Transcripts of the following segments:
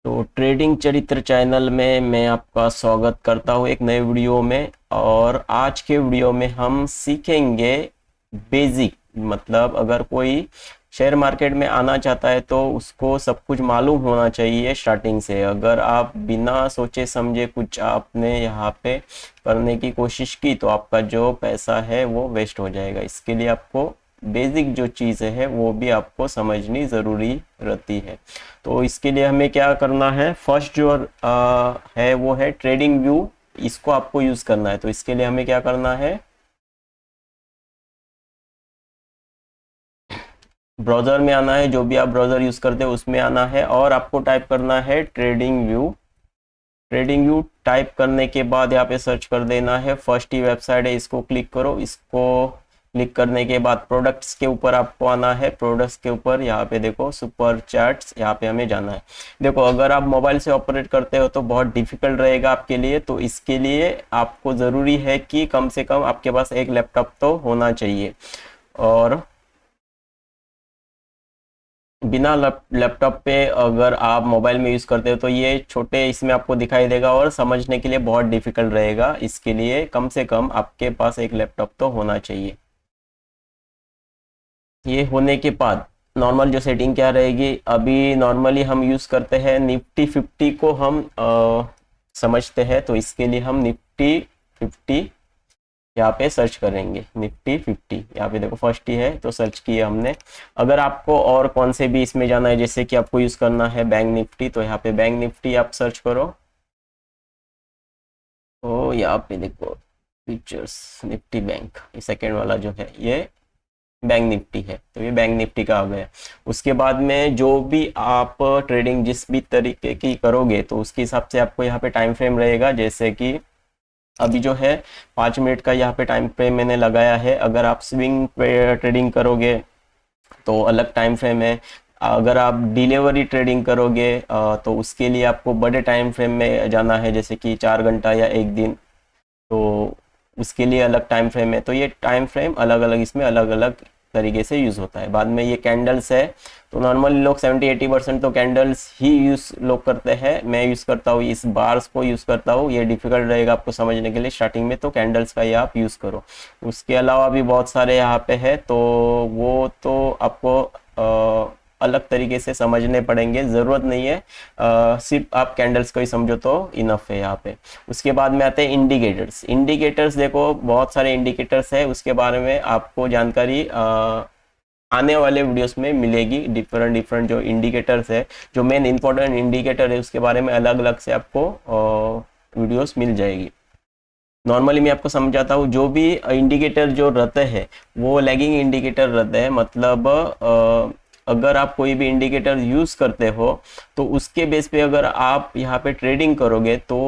तो ट्रेडिंग चरित्र चैनल में मैं आपका स्वागत करता हूँ एक नए वीडियो में। और आज के वीडियो में हम सीखेंगे बेसिक, मतलब अगर कोई शेयर मार्केट में आना चाहता है तो उसको सब कुछ मालूम होना चाहिए स्टार्टिंग से। अगर आप बिना सोचे समझे कुछ आपने यहाँ पे करने की कोशिश की तो आपका जो पैसा है वो वेस्ट हो जाएगा। इसके लिए आपको बेसिक जो चीज़ें है वो भी आपको समझनी ज़रूरी रहती है। तो इसके लिए हमें क्या करना है, फर्स्ट जो है वो है ट्रेडिंग व्यू। इसको आपको यूज़ करना है। तो इसके लिए हमें क्या करना है, ब्राउज़र में आना है। जो भी आप ब्राउज़र यूज़ करते हो उसमें आना है और आपको टाइप करना है trading view. Trading view type करने के बाद यहाँ पे सर्च कर देना है। फर्स्ट ही वेबसाइट है, इसको क्लिक करो। इसको क्लिक करने के बाद प्रोडक्ट्स के ऊपर आपको आना है। प्रोडक्ट्स के ऊपर यहाँ पे देखो सुपर चैट्स, यहाँ पे हमें जाना है। देखो अगर आप मोबाइल से ऑपरेट करते हो तो बहुत डिफिकल्ट रहेगा आपके लिए। तो इसके लिए आपको ज़रूरी है कि कम से कम आपके पास एक लैपटॉप तो होना चाहिए। और बिना लैपटॉप पे अगर आप मोबाइल में यूज़ करते हो तो ये छोटे इसमें आपको दिखाई देगा और समझने के लिए बहुत डिफिकल्ट रहेगा। इसके लिए कम से कम आपके पास एक लैपटॉप तो होना चाहिए। ये होने के बाद नॉर्मल जो सेटिंग क्या रहेगी, अभी नॉर्मली हम यूज़ करते हैं निफ्टी 50 को हम समझते हैं। तो इसके लिए हम निफ्टी 50 यहाँ पे सर्च करेंगे। निफ्टी 50 यहाँ पे देखो फर्स्ट ही है तो सर्च किया हमने। अगर आपको और कौन से भी इसमें जाना है, जैसे कि आपको यूज़ करना है बैंक निफ्टी, तो यहाँ पे बैंक निफ्टी आप सर्च करो। तो यहाँ पे देखो फीचर्स निफ्टी बैंक, ये सेकेंड वाला जो है ये बैंक निफ्टी है। तो ये बैंक निफ्टी का आ गया। उसके बाद में जो भी आप ट्रेडिंग जिस भी तरीके की करोगे तो उसके हिसाब से आपको यहाँ पे टाइम फ्रेम रहेगा। जैसे कि अभी जो है 5 मिनट का यहाँ पे टाइम फ्रेम मैंने लगाया है। अगर आप स्विंग ट्रेडिंग करोगे तो अलग टाइम फ्रेम है। अगर आप डिलीवरी ट्रेडिंग करोगे तो उसके लिए आपको बड़े टाइम फ्रेम में जाना है, जैसे कि 4 घंटा या एक दिन। तो उसके लिए अलग टाइम फ्रेम है। तो ये टाइम फ्रेम अलग अलग इसमें अलग अलग तरीके से यूज़ होता है। बाद में ये कैंडल्स है। तो नॉर्मली लोग 70-80% तो कैंडल्स ही यूज़ लोग करते हैं। मैं यूज़ करता हूँ इस बार्स को यूज़ करता हूँ। ये डिफिकल्ट रहेगा आपको समझने के लिए स्टार्टिंग में, तो कैंडल्स का ये आप यूज़ करो। उसके अलावा भी बहुत सारे यहाँ पे है, तो वो तो आपको अलग तरीके से समझने पड़ेंगे, ज़रूरत नहीं है। सिर्फ आप कैंडल्स को ही समझो तो इनफ है यहाँ पे। उसके बाद में आते हैं इंडिकेटर्स। इंडिकेटर्स देखो बहुत सारे इंडिकेटर्स है, उसके बारे में आपको जानकारी आने वाले वीडियोस में मिलेगी। डिफरेंट डिफरेंट जो इंडिकेटर्स है, जो मेन इंपॉर्टेंट इंडिकेटर है उसके बारे में अलग अलग से आपको वीडियोस मिल जाएगी। नॉर्मली मैं आपको समझाता हूँ। जो भी इंडिकेटर जो रहते हैं वो लैगिंग इंडिकेटर रहते हैं। मतलब अगर आप कोई भी इंडिकेटर यूज़ करते हो तो उसके बेस पे अगर आप यहाँ पे ट्रेडिंग करोगे तो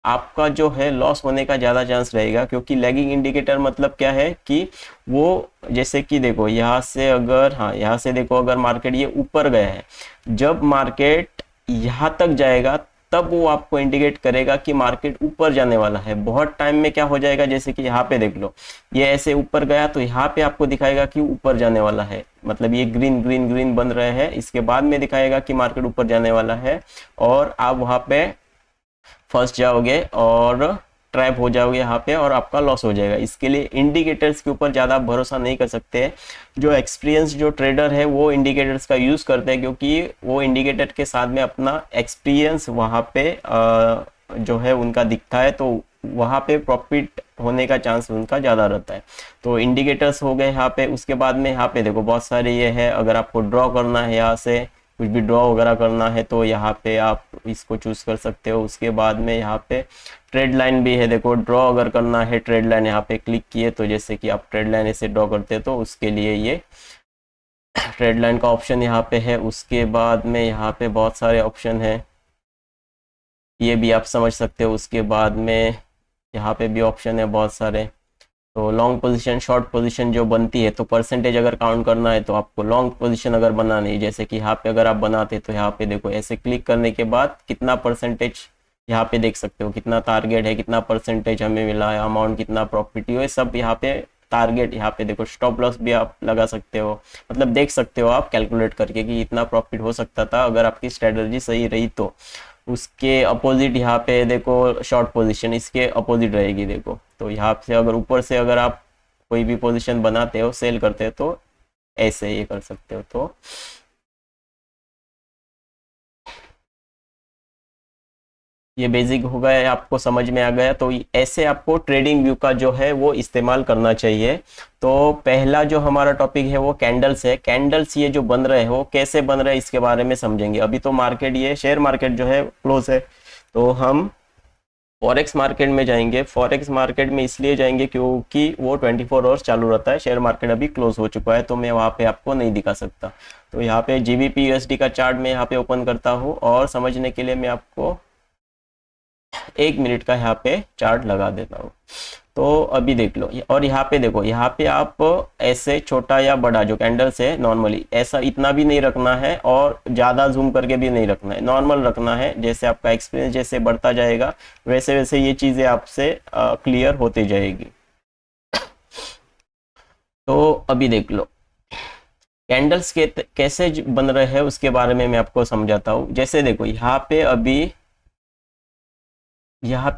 आपका जो है लॉस होने का ज़्यादा चांस रहेगा। क्योंकि लैगिंग इंडिकेटर मतलब क्या है कि वो, जैसे कि देखो यहाँ से अगर, हाँ यहाँ से देखो अगर मार्केट ये ऊपर गया है, जब मार्केट यहाँ तक जाएगा तब वो आपको इंडिकेट करेगा कि मार्केट ऊपर जाने वाला है। बहुत टाइम में क्या हो जाएगा, जैसे कि यहाँ पे देख लो ये ऐसे ऊपर गया तो यहाँ पे आपको दिखाएगा कि ऊपर जाने वाला है। मतलब ये ग्रीन ग्रीन ग्रीन बन रहे हैं, इसके बाद में दिखाएगा कि मार्केट ऊपर जाने वाला है। और आप वहाँ पे फंस जाओगे और ट्रैप हो जाओगे यहाँ पे और आपका लॉस हो जाएगा। इसके लिए इंडिकेटर्स के ऊपर ज़्यादा भरोसा नहीं कर सकते। जो एक्सपीरियंस जो ट्रेडर है वो इंडिकेटर्स का यूज़ करते हैं, क्योंकि वो इंडिकेटर के साथ में अपना एक्सपीरियंस वहाँ पे जो है उनका दिखता है, तो वहाँ पे प्रॉफिट होने का चांस उनका ज़्यादा रहता है। तो इंडिकेटर्स हो गए यहाँ पे। उसके बाद में यहाँ पे देखो बहुत सारे ये है। अगर आपको ड्रॉ करना है, यहाँ से कुछ भी ड्रॉ वगैरह करना है तो यहाँ पे आप इसको चूज़ कर सकते हो। उसके बाद में यहाँ पे ट्रेड लाइन भी है। देखो ड्रॉ अगर करना है ट्रेड लाइन, यहाँ पे क्लिक किए तो जैसे कि आप ट्रेड लाइन ऐसे ड्रॉ करते हो तो उसके लिए ये ट्रेड लाइन का ऑप्शन यहाँ पे है। उसके बाद में यहाँ पे बहुत सारे ऑप्शन है, ये भी आप समझ सकते हो। उसके बाद में यहाँ पे भी ऑप्शन है बहुत सारे। तो लॉन्ग पोजीशन शॉर्ट पोजीशन जो बनती है, तो परसेंटेज अगर काउंट करना है तो आपको लॉन्ग पोजीशन अगर बनानी है, जैसे कि यहाँ पे अगर आप बनाते तो यहाँ पे देखो ऐसे क्लिक करने के बाद कितना परसेंटेज यहाँ पे देख सकते हो, कितना टारगेट है, कितना परसेंटेज हमें मिला है, अमाउंट कितना प्रॉफिट हुआ है, सब यहाँ पे टारगेट, यहाँ पे देखो स्टॉप लॉस भी आप लगा सकते हो, मतलब देख सकते हो आप कैलकुलेट करके कि इतना प्रॉफिट हो सकता था अगर आपकी स्ट्रेटजी सही रही तो। उसके अपोजिट यहाँ पे देखो शॉर्ट पोजीशन इसके अपोजिट रहेगी देखो, तो यहाँ से अगर ऊपर से अगर आप कोई भी पोजीशन बनाते हो सेल करते हो तो ऐसे ये कर सकते हो। तो ये बेसिक हो गया, आपको समझ में आ गया। तो ऐसे आपको ट्रेडिंग व्यू का जो है वो इस्तेमाल करना चाहिए। तो पहला जो हमारा टॉपिक है वो कैंडल्स है। कैंडल्स ये जो बन रहे हैं वो कैसे बन रहे हैं इसके बारे में समझेंगे। अभी तो मार्केट, ये शेयर मार्केट जो है क्लोज है, तो हम फॉरेक्स मार्केट में जाएंगे। फॉरेक्स मार्केट में इसलिए जाएंगे क्योंकि वो 24 आवर्स चालू रहता है। शेयर मार्केट अभी क्लोज हो चुका है तो मैं वहाँ पे आपको नहीं दिखा सकता। तो यहाँ पे GBP USD का चार्ट मैं यहाँ पे ओपन करता हूँ और समझने के लिए मैं आपको 1 मिनट का यहाँ पे चार्ट लगा देता हूँ। तो अभी देख लो, और यहाँ पे देखो, यहाँ पे आप ऐसे छोटा या बड़ा जो कैंडल्स है नॉर्मली ऐसा इतना भी नहीं रखना है और ज़्यादा जूम करके भी नहीं रखना है, नॉर्मल रखना है। जैसे आपका एक्सपीरियंस जैसे बढ़ता जाएगा वैसे वैसे ये चीज़ें आपसे क्लियर होती जाएगी। तो अभी देख लो कैंडल्स के कैसे बन रहे हैं उसके बारे में मैं आपको समझाता हूँ। जैसे देखो यहाँ पे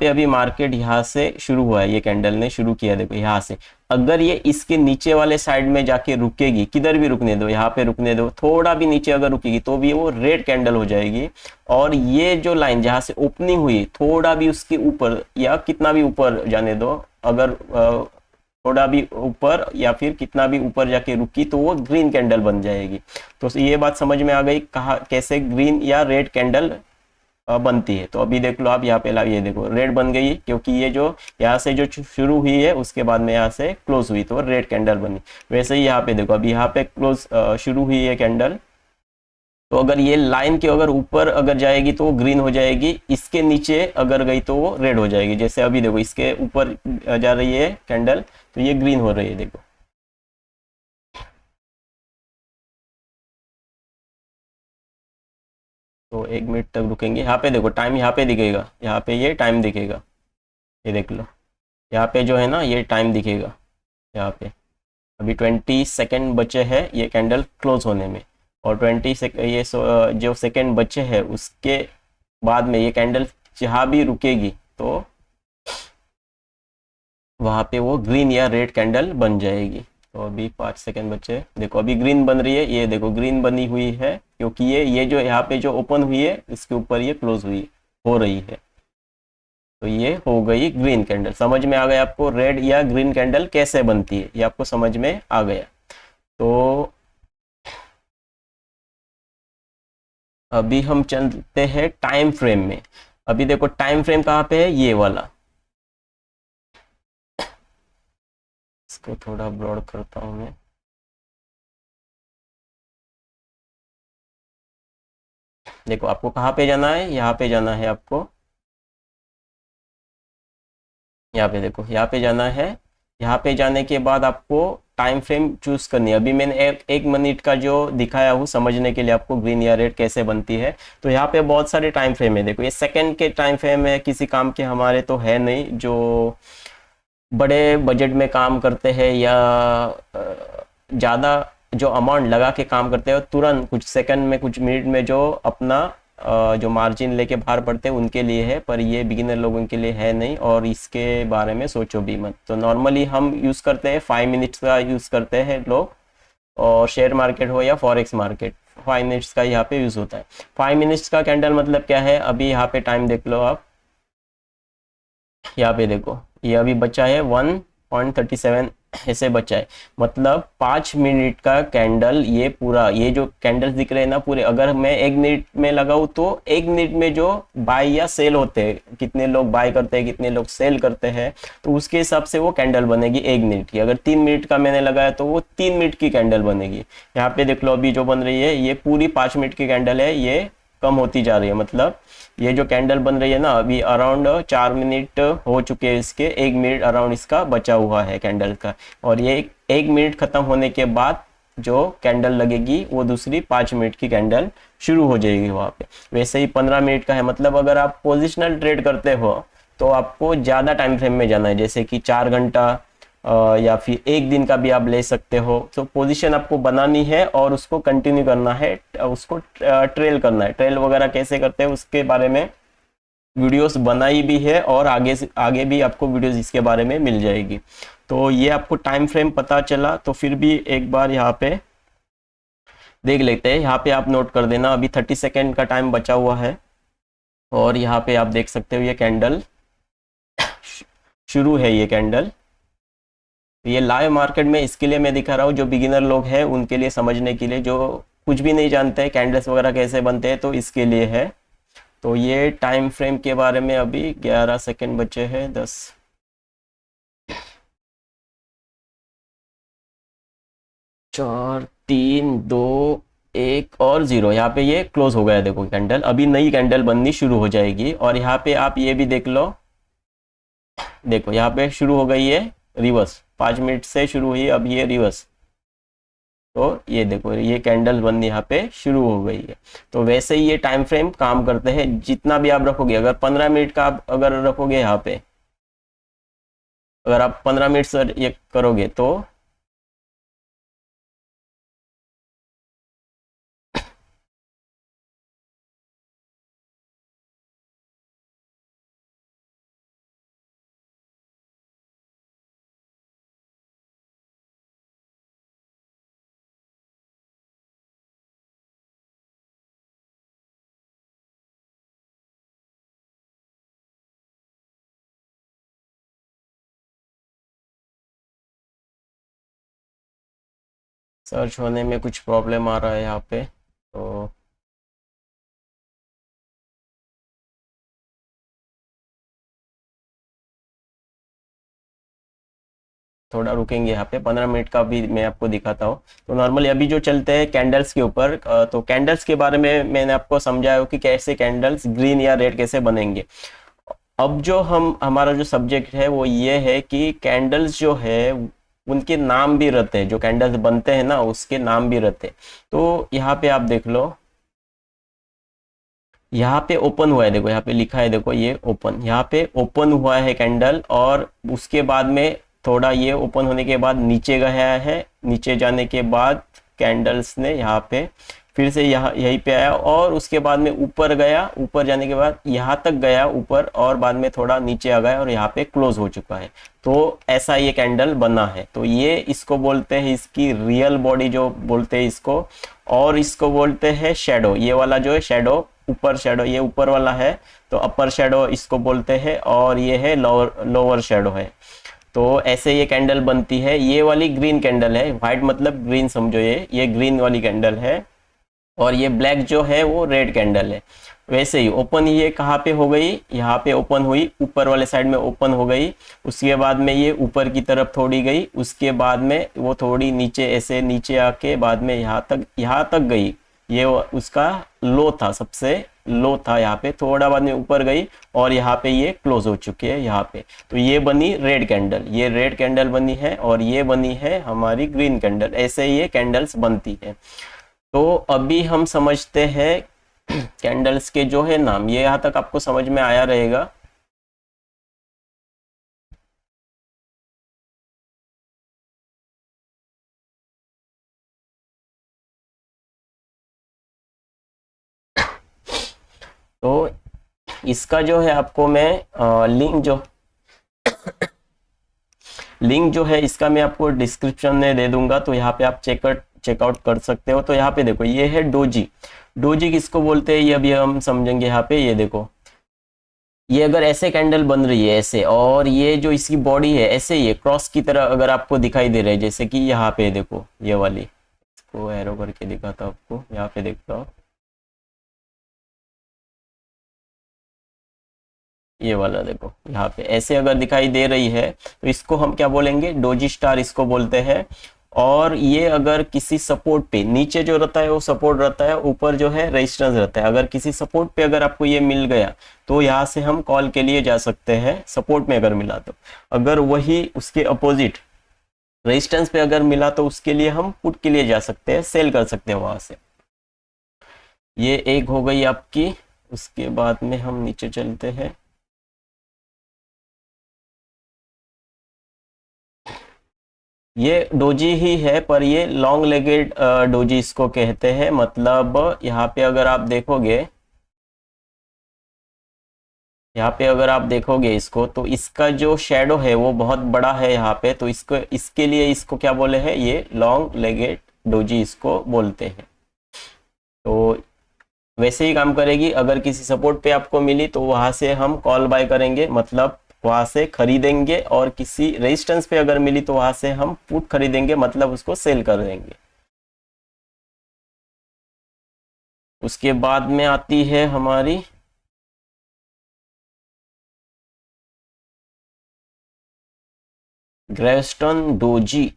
अभी मार्केट यहाँ से शुरू हुआ है, ये कैंडल ने शुरू किया देखो यहाँ से। अगर ये इसके नीचे वाले साइड में जाके रुकेगी, किधर भी रुकने दो, यहाँ पे रुकने दो, थोड़ा भी नीचे अगर रुकेगी तो भी वो रेड कैंडल हो जाएगी। और ये जो लाइन जहाँ से ओपनिंग हुई थोड़ा भी उसके ऊपर या कितना भी ऊपर जाने दो, अगर थोड़ा भी ऊपर या फिर कितना भी ऊपर जाके रुकी तो वो ग्रीन कैंडल बन जाएगी। तो ये बात समझ में आ गई कहा कैसे ग्रीन या रेड कैंडल बनती है। तो अभी देख लो आप यहाँ पे ये देखो रेड बन गई क्योंकि ये जो यहाँ से जो शुरू हुई है उसके बाद में यहाँ से क्लोज हुई तो रेड कैंडल बनी। वैसे ही यहाँ पे देखो अभी यहाँ पे क्लोज शुरू हुई है कैंडल, तो अगर ये लाइन के अगर ऊपर अगर जाएगी तो वो ग्रीन हो जाएगी, इसके नीचे अगर गई तो वो रेड हो जाएगी। जैसे अभी देखो इसके ऊपर जा रही है कैंडल तो ये ग्रीन हो रही है देखो। तो 1 मिनट तक रुकेंगे। यहाँ पे देखो टाइम यहाँ पे दिखेगा, यहाँ पे ये टाइम दिखेगा, ये देख लो यहाँ पे जो है ना ये टाइम दिखेगा यहाँ पे। अभी 20 सेकेंड बचे हैं ये कैंडल क्लोज होने में, और 20 ये जो सेकेंड बचे हैं उसके बाद में ये कैंडल जहाँ भी रुकेगी तो वहाँ पे वो ग्रीन या रेड कैंडल बन जाएगी। तो अभी 5 सेकेंड बचे, देखो अभी ग्रीन बन रही है, ये देखो ग्रीन बनी हुई है क्योंकि ये जो यहाँ पे जो ओपन हुई है इसके ऊपर ये क्लोज हुई हो रही है, तो ये हो गई ग्रीन कैंडल। समझ में आ गया आपको रेड या ग्रीन कैंडल कैसे बनती है, ये आपको समझ में आ गया। तो अभी हम चलते हैं टाइम फ्रेम में। अभी देखो टाइम फ्रेम कहाँ पे है, ये वाला। इसको थोड़ा ब्रॉड करता हूं मैं। देखो आपको कहाँ पे जाना है, यहाँ पे जाना है आपको, यहाँ पे देखो यहाँ पे जाना है। यहाँ पे जाने के बाद आपको टाइम फ्रेम चूज करनी है। अभी मैंने एक मिनट का जो दिखाया हूँ समझने के लिए आपको ग्रीन या रेड कैसे बनती है। तो यहाँ पे बहुत सारे टाइम फ्रेम है, देखो ये सेकंड के टाइम फ्रेम है, किसी काम के हमारे तो है नहीं, जो बड़े बजट में काम करते हैं या ज़्यादा जो अमाउंट लगा के काम करते हैं तुरंत कुछ सेकंड में कुछ मिनट में जो अपना जो मार्जिन लेके बाहर पड़ते हैं उनके लिए है, पर ये बिगिनर लोगों के लिए है नहीं और इसके बारे में सोचो भी मत। तो नॉर्मली हम यूज़ करते हैं 5 मिनट्स का यूज़ करते हैं लोग, और शेयर मार्केट हो या फॉरेक्स मार्केट 5 मिनट्स का यहाँ पे यूज़ होता है। 5 मिनट्स का कैंडल मतलब क्या है, अभी यहाँ पे टाइम देख लो आप, यहाँ पे देखो ये अभी बचा है 1.37 ऐसे बचा है, मतलब 5 मिनट का कैंडल। ये पूरा ये जो कैंडल्स दिख रहे हैं ना पूरे, अगर मैं 1 मिनट में लगाऊं तो 1 मिनट में जो बाय या सेल होते हैं, कितने लोग बाय करते हैं कितने लोग सेल करते हैं, तो उसके हिसाब से वो कैंडल बनेगी 1 मिनट की। अगर 3 मिनट का मैंने लगाया तो वो 3 मिनट की कैंडल बनेगी। यहाँ पे देख लो अभी जो बन रही है ये पूरी 5 मिनट की कैंडल है, ये कम होती जा रही है। मतलब ये जो कैंडल बन रही है ना अभी अराउंड 4 मिनट हो चुके हैं इसके, 1 मिनट अराउंड इसका बचा हुआ है कैंडल का, और ये 1 मिनट खत्म होने के बाद जो कैंडल लगेगी वो दूसरी 5 मिनट की कैंडल शुरू हो जाएगी वहाँ पे। वैसे ही 15 मिनट का है, मतलब अगर आप पोजिशनल ट्रेड करते हो तो आपको ज़्यादा टाइम फ्रेम में जाना है, जैसे कि 4 घंटा या फिर एक दिन का भी आप ले सकते हो। तो पोजीशन आपको बनानी है और उसको कंटिन्यू करना है, उसको ट्रेल करना है। ट्रेल वगैरह कैसे करते हैं उसके बारे में वीडियोस बनाई भी है और आगे से आगे भी आपको वीडियोस इसके बारे में मिल जाएगी। तो ये आपको टाइम फ्रेम पता चला, तो फिर भी एक बार यहाँ पे देख लेते हैं। यहाँ पे आप नोट कर देना, अभी 30 सेकेंड का टाइम बचा हुआ है और यहाँ पे आप देख सकते हो ये कैंडल शुरू है। ये कैंडल ये लाइव मार्केट में इसके लिए मैं दिखा रहा हूँ, जो बिगिनर लोग हैं उनके लिए समझने के लिए, जो कुछ भी नहीं जानते हैं कैंडल्स वगैरह कैसे बनते हैं, तो इसके लिए है। तो ये टाइम फ्रेम के बारे में अभी 11 सेकेंड बचे हैं, 10 4 3 2 1 और 0। यहाँ पे ये क्लोज हो गया है। देखो कैंडल, अभी नई कैंडल बननी शुरू हो जाएगी। और यहाँ पे आप ये भी देख लो, देखो यहाँ पे शुरू हो गई है रिवर्स, 5 मिनट से शुरू हुई, अब ये रिवर्स। तो ये देखो ये कैंडल बननी यहाँ पे शुरू हो गई है। तो वैसे ही ये टाइम फ्रेम काम करते हैं। जितना भी आप रखोगे, अगर 15 मिनट का आप अगर रखोगे यहाँ पे, अगर आप 15 मिनट से ये करोगे तो सर्च होने में कुछ प्रॉब्लम आ रहा है यहाँ पे। तो थोड़ा रुकेंगे यहाँ पे, 15 मिनट का भी मैं आपको दिखाता हूँ। तो नॉर्मली अभी जो चलते हैं कैंडल्स के ऊपर, तो कैंडल्स के बारे में मैंने आपको समझाया कि कैसे कैंडल्स ग्रीन या रेड कैसे बनेंगे। अब जो हमारा जो सब्जेक्ट है वो ये है कि कैंडल्स जो है उनके नाम भी रहते हैं, जो कैंडल्स बनते हैं ना उसके नाम भी रहते हैं। तो यहाँ पे आप देख लो, यहाँ पे ओपन हुआ है, देखो यहाँ पे लिखा है, देखो ये ओपन, यहाँ पे ओपन हुआ है कैंडल, और उसके बाद में थोड़ा ये ओपन होने के बाद नीचे गया है। नीचे जाने के बाद कैंडल्स ने यहाँ पे फिर से यहाँ यहीं पे आया, और उसके बाद में ऊपर गया, ऊपर जाने के बाद यहाँ तक गया ऊपर, और बाद में थोड़ा नीचे आ गया और यहाँ पे क्लोज हो चुका है। तो ऐसा ये कैंडल बना है। तो ये इसको बोलते हैं, इसकी रियल बॉडी जो बोलते हैं इसको, और इसको बोलते हैं शेडो। ये वाला जो है शेडो, ऊपर शेडो, ये ऊपर वाला है तो अपर शेडो इसको बोलते हैं, और ये है लोअर शेडो है। तो ऐसे ये कैंडल बनती है। ये वाली ग्रीन कैंडल है, व्हाइट मतलब ग्रीन समझो, ये ग्रीन वाली कैंडल है, और ये ब्लैक जो है वो रेड कैंडल है। वैसे ही ओपन ये कहाँ पे हो गई, यहाँ पे ओपन हुई, ऊपर वाले साइड में ओपन हो गई। उसके बाद में ये ऊपर की तरफ थोड़ी गई, उसके बाद में वो थोड़ी नीचे, ऐसे नीचे आके बाद में यहाँ तक गई। ये उसका लो था, सबसे लो था। यहाँ पे थोड़ा बाद में ऊपर गई और यहाँ पे ये क्लोज हो चुकी है यहाँ पे। तो ये बनी रेड कैंडल, ये रेड कैंडल बनी है, और ये बनी है हमारी ग्रीन कैंडल। ऐसे ये कैंडल्स बनती है। तो अभी हम समझते हैं कैंडल्स के जो है नाम। ये यहाँ तक आपको समझ में आया रहेगा। तो इसका जो है आपको मैं लिंक जो है इसका मैं आपको डिस्क्रिप्शन में दे दूंगा, तो यहाँ पे आप चेकआउट कर सकते हो। तो यहाँ पे देखो ये है डोजी। डोजी किसको बोलते हैं ये अभी हम समझेंगे। यहाँ पे ये देखो, ये अगर ऐसे कैंडल बन रही है ऐसे, और ये जो इसकी बॉडी है ऐसे ही है, क्रॉस की तरह अगर आपको दिखाई दे रहा है, जैसे कि यहाँ पे देखो ये वाली, इसको एरो करके दिखाता हूँ आपको, यहाँ पे देखता हूँ ये वाला, देखो यहाँ पे ऐसे अगर दिखाई दे रही है तो इसको हम क्या बोलेंगे, डोजी स्टार इसको बोलते हैं। और ये अगर किसी सपोर्ट पे, नीचे जो रहता है वो सपोर्ट रहता है, ऊपर जो है रेजिस्टेंस रहता है। अगर किसी सपोर्ट पे अगर आपको ये मिल गया तो यहाँ से हम कॉल के लिए जा सकते हैं, सपोर्ट में अगर मिला तो। अगर वही उसके अपोजिट रेजिस्टेंस पे अगर मिला तो उसके लिए हम पुट के लिए जा सकते हैं, सेल कर सकते हैं वहां से। ये एक हो गई आपकी। उसके बाद में हम नीचे चलते हैं। ये डोजी ही है, पर ये लॉन्ग लेगेड डोजी इसको कहते हैं। मतलब यहाँ पे अगर आप देखोगे, इसको, तो इसका जो शेडो है वो बहुत बड़ा है यहाँ पे, तो इसको, इसके लिए इसको क्या बोले हैं, ये लॉन्ग लेगेड डोजी इसको बोलते हैं। तो वैसे ही काम करेगी। अगर किसी सपोर्ट पे आपको मिली तो वहां से हम कॉल बाय करेंगे, मतलब वहां से खरीदेंगे, और किसी रेजिस्टेंस पे अगर मिली तो वहां से हम पुट खरीदेंगे, मतलब उसको सेल कर देंगे। उसके बाद में आती है हमारी ग्रेविस्टन डोजी।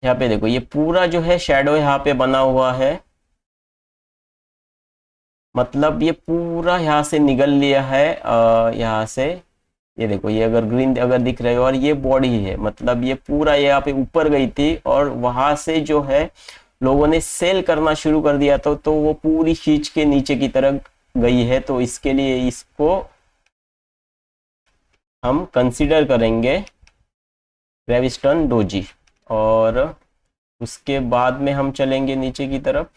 यहाँ पे देखो, ये पूरा जो है शेडो यहाँ पे बना हुआ है, मतलब ये पूरा यहाँ से निगल लिया है, यहाँ से। ये देखो, ये अगर ग्रीन अगर दिख रहे हो, और ये बॉडी है, मतलब ये पूरा यहाँ पे ऊपर गई थी, और वहां से जो है लोगों ने सेल करना शुरू कर दिया, तो वो पूरी खींच के नीचे की तरफ गई है। तो इसके लिए इसको हम कंसीडर करेंगे ग्रेविस्टन डोजी। और उसके बाद में हम चलेंगे नीचे की तरफ।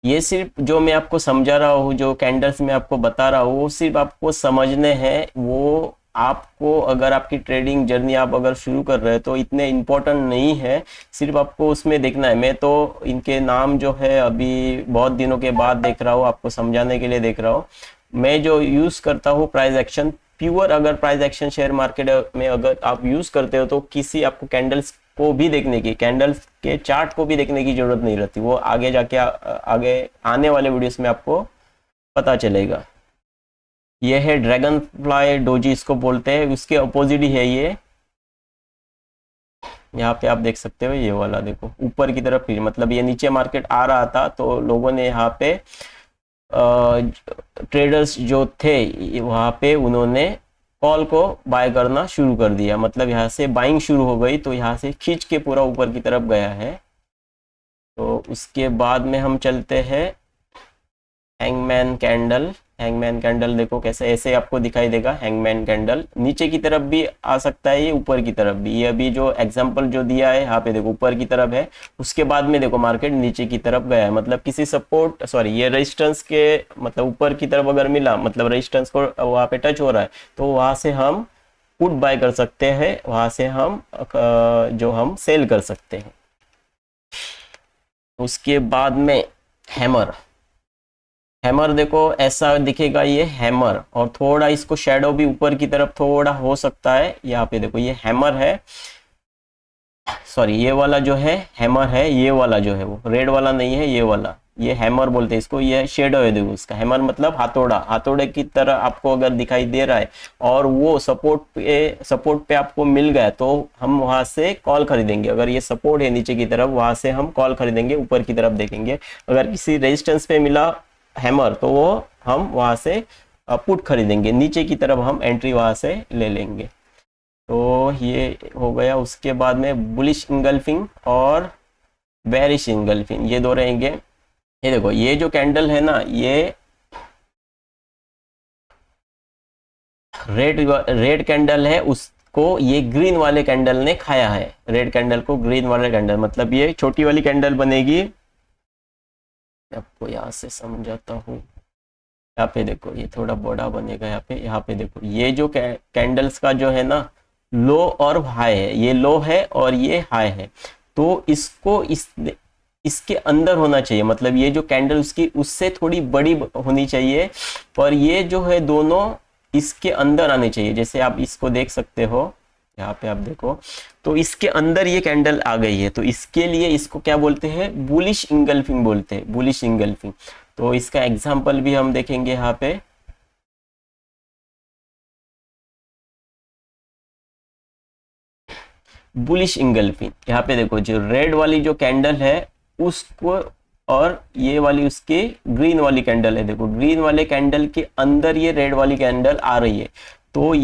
ये सिर्फ जो मैं आपको समझा रहा हूँ, जो कैंडल्स मैं आपको बता रहा हूँ, वो सिर्फ आपको समझने हैं। वो आपको, अगर आपकी ट्रेडिंग जर्नी आप अगर शुरू कर रहे हैं तो इतने इम्पोर्टेंट नहीं है, सिर्फ आपको उसमें देखना है। मैं तो इनके नाम जो है अभी बहुत दिनों के बाद देख रहा हूँ, आपको समझाने के लिए देख रहा हूँ। मैं जो यूज़ करता हूँ प्राइस एक्शन, प्योर अगर प्राइस एक्शन शेयर मार्केट में अगर आप यूज़ करते हो तो किसी आपको कैंडल्स को भी देखने की, कैंडल्स के चार्ट को भी देखने की जरूरत नहीं रहती। वो आगे जाके आगे आने वाले वीडियोस में आपको पता चलेगा। ये है ड्रैगन फ्लाई डोजी इसको बोलते हैं, उसके अपोजिट ही है ये। यहाँ पे आप देख सकते हो, ये वाला देखो ऊपर की तरफ, फिर मतलब ये नीचे मार्केट आ रहा था, तो लोगों ने यहाँ पे ट्रेडर्स जो थे वहाँ पे उन्होंने कॉल को बाय करना शुरू कर दिया, मतलब यहाँ से बाइंग शुरू हो गई, तो यहाँ से खींच के पूरा ऊपर की तरफ गया है। तो उसके बाद में हम चलते हैं हैंगमैन कैंडल। हैंगमैन कैंडल देखो कैसे, ऐसे आपको दिखाई देगा। हैंगमैन कैंडल नीचे की तरफ भी आ सकता है, ये ऊपर की तरफ भी। ये अभी जो एग्जांपल जो दिया है यहाँ पे देखो ऊपर की तरफ है, उसके बाद में देखो मार्केट नीचे की तरफ गया है, मतलब किसी सपोर्ट, सॉरी, ये रेजिस्टेंस के मतलब ऊपर की तरफ अगर मिला, मतलब रेजिस्टेंस को वहाँ पे टच हो रहा है, तो वहाँ से हम पुट बाय कर सकते हैं, वहाँ से हम जो हम सेल कर सकते हैं। उसके बाद में हैमर। हैमर देखो ऐसा दिखेगा ये हैमर, और थोड़ा इसको शेडो भी ऊपर की तरफ थोड़ा हो सकता है। यहाँ पे देखो ये हैमर है, सॉरी, ये वाला जो है हैमर है, ये वाला जो है वो रेड वाला नहीं है, ये वाला, ये हैमर बोलते हैं इसको। ये शेडो है देखो उसका, हैमर मतलब हाथोड़ा, हाथोड़े की तरह आपको अगर दिखाई दे रहा है, और वो सपोर्ट पे आपको मिल गया, तो हम वहां से कॉल खरीदेंगे। अगर ये सपोर्ट है नीचे की तरफ, वहां से हम कॉल खरीदेंगे, ऊपर की तरफ देखेंगे। अगर किसी रेजिस्टेंस पे मिला हैमर, तो वो हम वहां से पुट खरीदेंगे, नीचे की तरफ हम एंट्री वहां से ले लेंगे। तो ये हो गया। उसके बाद में बुलिश इंगल्फिंग और बेरिश इंगल्फिंग, ये दो रहेंगे। ये देखो, ये जो कैंडल है ना, ये रेड कैंडल है, उसको ये ग्रीन वाले कैंडल ने खाया है। रेड कैंडल को ग्रीन वाले कैंडल, मतलब ये छोटी वाली कैंडल बनेगी। आपको यहाँ से समझाता हूँ। यहाँ पे देखो, ये थोड़ा बड़ा बनेगा। यहाँ पे देखो, ये जो कैंडल्स का जो है ना, लो और हाई है, ये लो है और ये हाई है, तो इसको इसके अंदर होना चाहिए, मतलब ये जो कैंडल उसकी उससे थोड़ी बड़ी होनी चाहिए, पर ये जो है दोनों इसके अंदर आने चाहिए। जैसे आप इसको देख सकते हो, यहाँ पे आप देखो, तो इसके अंदर ये कैंडल आ गई है, तो इसके लिए इसको क्या बोलते हैं, बुलिश इंगल्फिंग बोलते हैं, बुलिश इंगल्फिंग। तो इसका एग्जांपल भी हम देखेंगे यहाँ पे। बुलिश इंगल्फिंग, यहाँ पे देखो, जो रेड वाली जो कैंडल है उसको, और ये वाली उसके ग्रीन वाली कैंडल है, देखो ग्रीन वाले कैंडल के अंदर ये रेड वाली कैंडल आ रही है, तो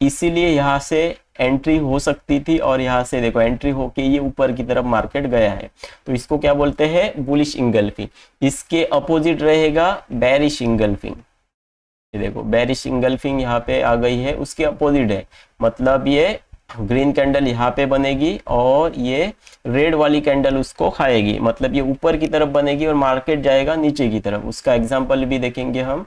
इसीलिए यहाँ से एंट्री हो सकती थी, और यहाँ से देखो एंट्री होके ये ऊपर की तरफ मार्केट गया है, तो इसको क्या बोलते हैं, बुलिश इंगल्फिंग। इसके अपोजिट रहेगा बेरिश इंगल्फिंग। ये देखो बेरिश इंगल्फिंग यहाँ पे आ गई है, उसके अपोजिट है, मतलब ये ग्रीन कैंडल यहाँ पे बनेगी और ये रेड वाली कैंडल उसको खाएगी, मतलब ये ऊपर की तरफ बनेगी और मार्केट जाएगा नीचे की तरफ। उसका एग्जांपल भी देखेंगे हम।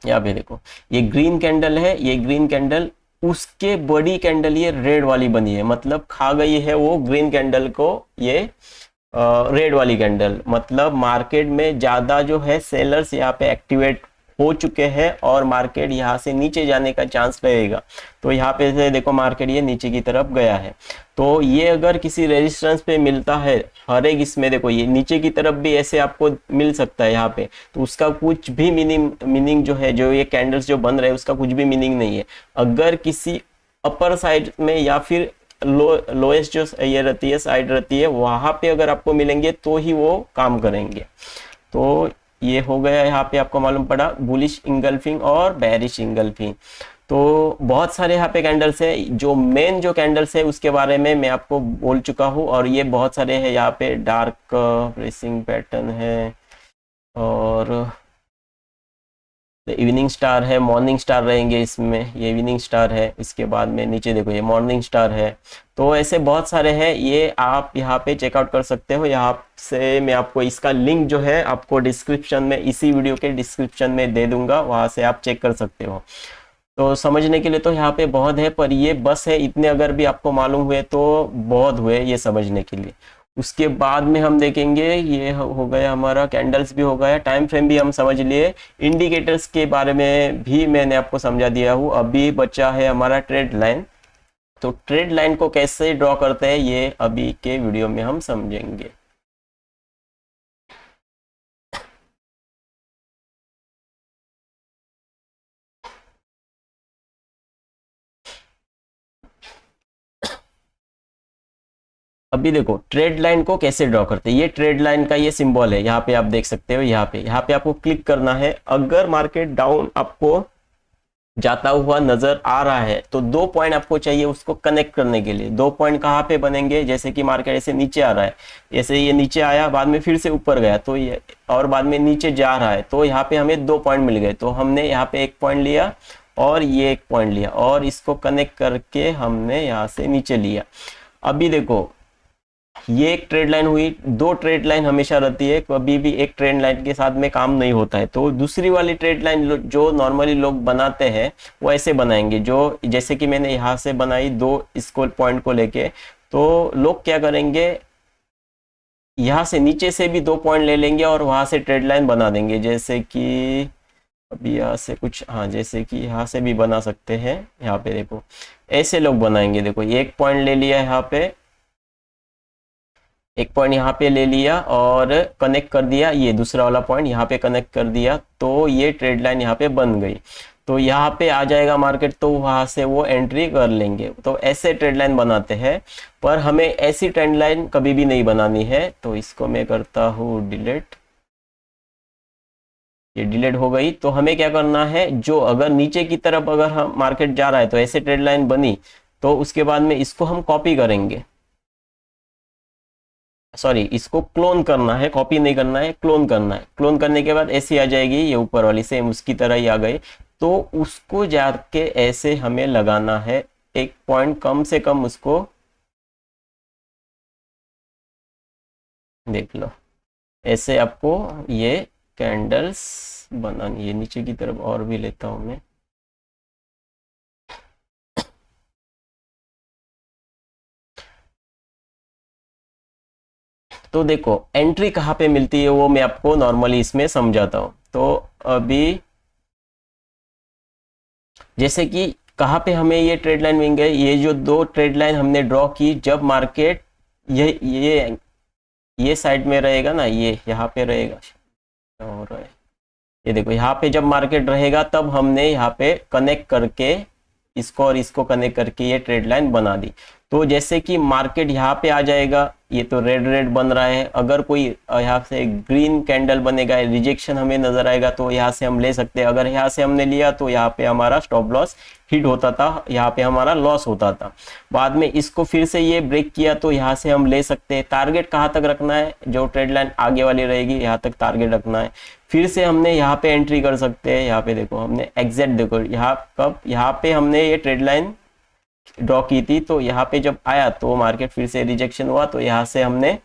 यहाँ पे देखो ये ग्रीन कैंडल है, ये ग्रीन कैंडल, उसके बड़ी कैंडल ये रेड वाली बनी है, मतलब खा गई है वो ग्रीन कैंडल को ये रेड वाली कैंडल, मतलब मार्केट में ज्यादा जो है सेलर्स यहाँ पे एक्टिवेट हो चुके हैं और मार्केट यहाँ से नीचे जाने का चांस रहेगा। तो यहाँ पे से देखो मार्केट ये नीचे की तरफ गया है, तो ये अगर किसी रेजिस्टेंस पे मिलता है हर एक, इसमें देखो ये नीचे की तरफ भी ऐसे आपको मिल सकता है यहाँ पे, तो उसका कुछ भी मीनिंग जो है, जो ये कैंडल्स जो बन रहे हैं उसका कुछ भी मीनिंग नहीं है। अगर किसी अपर साइड में या फिर लोएस्ट जो ये रहती है साइड रहती है वहां पे अगर आपको मिलेंगे तो ही वो काम करेंगे। तो ये हो गया यहाँ पे आपको मालूम पड़ा बुलिश इंगल्फिंग और बेरिश इंगल्फिंग। तो बहुत सारे यहाँ पे कैंडल्स है, जो मेन जो कैंडल्स है उसके बारे में मैं आपको बोल चुका हूँ, और ये बहुत सारे हैं यहाँ पे, डार्क प्रेसिंग पैटर्न है और इवनिंग स्टार है, मॉर्निंग स्टार रहेंगे इसमें, ये इवनिंग स्टार है, इसके बाद में नीचे देखो ये मॉर्निंग स्टार है। तो ऐसे बहुत सारे हैं, ये आप यहाँ पे चेकआउट कर सकते हो। यहाँ से मैं आपको इसका लिंक जो है आपको डिस्क्रिप्शन में, इसी वीडियो के डिस्क्रिप्शन में दे दूंगा, वहां से आप चेक कर सकते हो। तो समझने के लिए तो यहाँ पे बहुत है, पर ये बस है इतने, अगर भी आपको मालूम हुए तो बहुत हुए ये समझने के लिए। उसके बाद में हम देखेंगे, ये हो गया हमारा कैंडल्स भी हो गया, टाइम फ्रेम भी हम समझ लिए, इंडिकेटर्स के बारे में भी मैंने आपको समझा दिया हूँ। अभी बचा है हमारा ट्रेड लाइन। तो ट्रेड लाइन को कैसे ड्रॉ करते हैं ये अभी के वीडियो में हम समझेंगे। अभी देखो ट्रेड लाइन को कैसे ड्रॉ करते हैं, ये ट्रेड लाइन का ये सिंबल है, यहाँ पे आप देख सकते हो, यहाँ पे आपको क्लिक करना है। अगर मार्केट डाउन आपको जाता हुआ नजर आ रहा है तो 2 पॉइंट आपको चाहिए उसको कनेक्ट करने के लिए। 2 पॉइंट कहाँ पे बनेंगे, जैसे कि मार्केट ऐसे नीचे आ रहा है, जैसे ये नीचे आया बाद में फिर से ऊपर गया तो ये, और बाद में नीचे जा रहा है, तो यहाँ पे हमें 2 पॉइंट मिल गए। तो हमने यहाँ पे 1 पॉइंट लिया और ये 1 पॉइंट लिया और इसको कनेक्ट करके हमने यहाँ से नीचे लिया। अभी देखो ये एक ट्रेड लाइन हुई, 2 ट्रेड लाइन हमेशा रहती है, कभी भी एक ट्रेड लाइन के साथ में काम नहीं होता है। तो दूसरी वाली ट्रेड लाइन जो नॉर्मली लोग बनाते हैं वो ऐसे बनाएंगे, जो जैसे कि मैंने यहाँ से बनाई 2 इसको पॉइंट को लेके, तो लोग क्या करेंगे यहाँ से नीचे से भी 2 पॉइंट ले लेंगे और वहां से ट्रेड लाइन बना देंगे। जैसे कि अभी यहाँ से कुछ, हाँ जैसे कि यहाँ से भी बना सकते हैं, यहाँ पे देखो ऐसे लोग बनाएंगे। देखो ये 1 पॉइंट ले लिया यहाँ पे, 1 पॉइंट यहाँ पे ले लिया और कनेक्ट कर दिया, ये दूसरा वाला पॉइंट यहाँ पे कनेक्ट कर दिया, तो ये ट्रेड लाइन यहाँ पे बन गई। तो यहाँ पे आ जाएगा मार्केट, तो वहां से वो एंट्री कर लेंगे। तो ऐसे ट्रेड लाइन बनाते हैं, पर हमें ऐसी ट्रेंड लाइन कभी भी नहीं बनानी है। तो इसको मैं करता हूँ डिलीट, ये डिलीट हो गई। तो हमें क्या करना है, जो अगर नीचे की तरफ अगर हम मार्केट जा रहा है तो ऐसे ट्रेड लाइन बनी, तो उसके बाद में इसको हम कॉपी करेंगे, सॉरी इसको क्लोन करना है, कॉपी नहीं करना है, क्लोन करना है। क्लोन करने के बाद ऐसी आ जाएगी, ये ऊपर वाली सेम उसकी तरह ही आ गई। तो उसको जाके ऐसे हमें लगाना है, 1 पॉइंट कम से कम उसको, देख लो ऐसे आपको ये कैंडल्स बनानी है। नीचे की तरफ और भी लेता हूं मैं, तो देखो एंट्री कहाँ पे मिलती है वो मैं आपको नॉर्मली इसमें समझाता हूँ। तो अभी जैसे कि कहाँ पे हमें ये ट्रेड लाइन मिल गई, ये जो 2 ट्रेड लाइन हमने ड्रॉ की, जब मार्केट ये साइड में रहेगा ना, ये यहाँ पे रहेगा और ये देखो यहाँ पे जब मार्केट रहेगा तब हमने यहाँ पे कनेक्ट करके इसको और इसको कनेक्ट करके ये ट्रेड लाइन बना दी। तो जैसे कि मार्केट यहाँ पे आ जाएगा, ये तो रेड रेड बन रहा है, अगर कोई यहाँ से ग्रीन कैंडल बनेगा, रिजेक्शन हमें नजर आएगा तो यहाँ से हम ले सकते हैं। अगर यहाँ से हमने लिया तो यहाँ पे हमारा स्टॉप लॉस हिट होता था, यहाँ पे हमारा लॉस होता था। बाद में इसको फिर से ये ब्रेक किया तो यहाँ से हम ले सकते हैं। टारगेट कहाँ तक रखना है, जो ट्रेड लाइन आगे वाली रहेगी यहाँ तक टारगेट रखना है। फिर से हमने यहाँ पे एंट्री कर सकते हैं। यहाँ पे देखो हमने एग्जैक्ट देखो यहाँ कब यहाँ पे हमने ये ट्रेड लाइन ड्रॉ की थी, तो यहाँ पे जब आया तो मार्केट फिर से रिजेक्शन हुआ, तो यहाँ से हमने